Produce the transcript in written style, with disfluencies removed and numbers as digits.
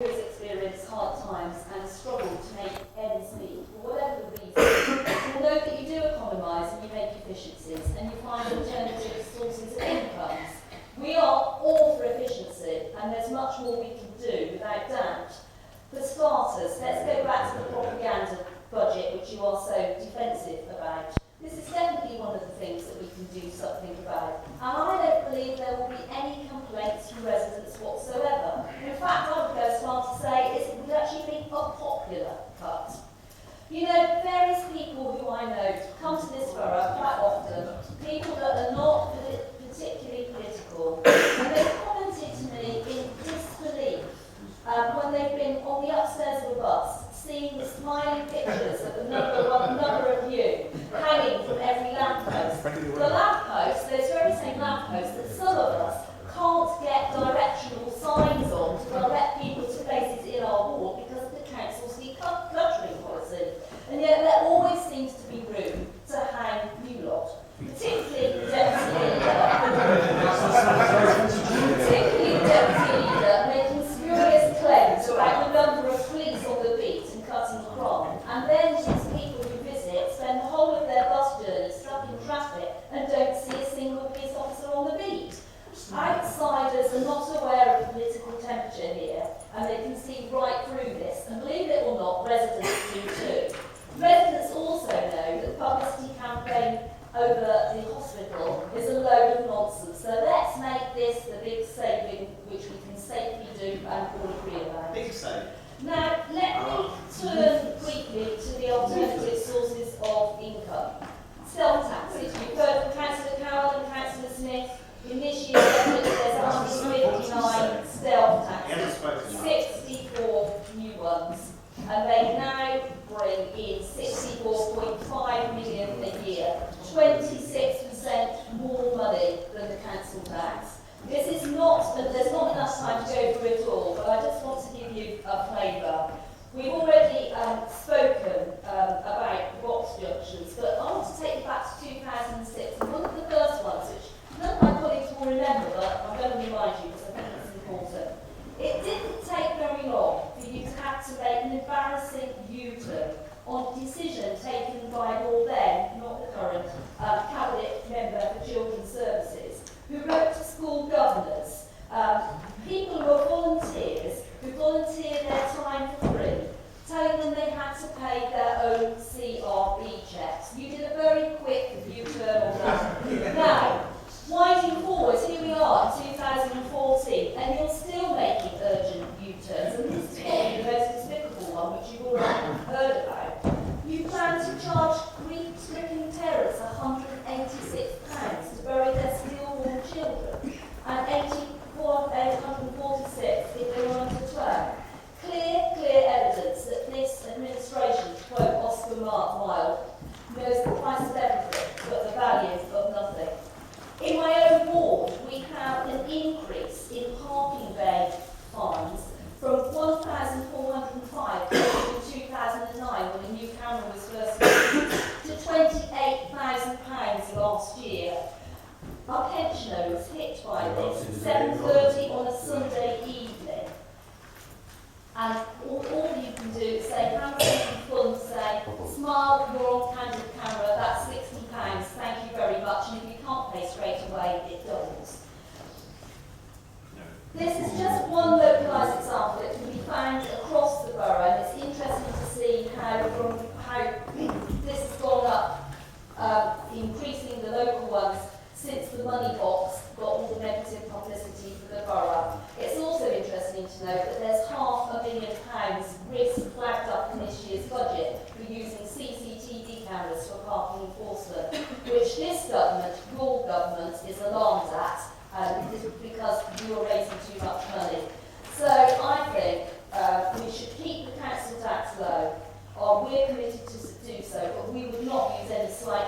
who has experienced hard times and struggled to make ends meet, for whatever the reason, will know that you do economise and you make efficiencies and you find alternative sources of incomes. We are all for efficiency, and there's much more we can do, without doubt. For starters, let's go back to the propaganda budget, which you are so defensive about. This is definitely one of the things that we can do something about. And I don't believe there will be any complaints from residents whatsoever. In fact, I would go as far to say it would actually be a popular cut. You know, various people who I know come to this borough quite often, people that are not particularly political, and they've commented to me in disbelief when they've been on the upstairs of a bus, seeing the smiling pictures of a number of you hanging from every lamppost. The lamppost, those very same lampposts that some of us can't get directional signs on to direct people to places in our ward because of the council's decluttering policy. And yet there always seems to be room to hang you lot. Particularly the deputy leader making spurious claims about the number of police on the beat and cutting crime, and then these people who visit spend the whole of their bus journey stuck in traffic and don't see a single police officer on the beat. Outsiders are not aware of the political temperature here, and they can see right through this, and believe it or not, residents do too. Residents also know that the publicity campaign over the hospital is a load of nonsense. So let's make this the big saving which we can safely do and all agree about. Big save. Now, let me turn briefly to the alternative sources of income. Self-taxes. You've heard from Councillor Carroll and Councillor Smith. In this year, there's 159 stealth taxes, 64 new ones, and they now bring in 64.5 million a year, 26% more money than the council tax. This is not, there's not enough time to go through it all, but I just want to give you a flavour. We've already spoken about box junctions, but I want to take you back to 2006, and one of the first ones, which none of my colleagues will remember, but I'm going to remind you because I think it's important. It didn't take very long for you to have to make an embarrassing U-turn on a decision taken by your then, not the current, Cabinet Member for Children's Services, who wrote to school governors, people who are volunteers, who volunteer their time for free, telling them they had to pay their own CRB checks. You did a very quick U-turn on that. Now, winding forward, here we are in 2014, and you're still making urgent U-turns, and this is probably the most despicable one, which you've already heard about. You plan to charge grief-stricken terrorists £186 to bury their stillborn children, and £846 if they were under 12. Clear evidence that this administration, to quote Oscar Wilde, knows the price of everything but the value of nothing. In my own ward, we have an increase in parking bay fines from 1,405 in 2009 when a new camera was first introduced to £28,000 last year. Our pensioner was hit by this at 7:30 on a Sunday evening. And all you can do is say, Hammersmith and Fulham say, smile, you're on candid camera, that's £60, thank you very much, and if you can't pay straight away, it doesn't. This is just one localised example. It can be found across the borough, and it's interesting to see how this has gone up, increasing the local ones since the money box got all the negative publicity for the borough. It's also interesting to note that there's £500,000 risk flagged up in this year's budget for using CCTV cameras for parking enforcement, which this government, your government, is alarmed at because you are raising too much money. So I think we should keep the council tax low. We're committed to do so, but we would not use any slight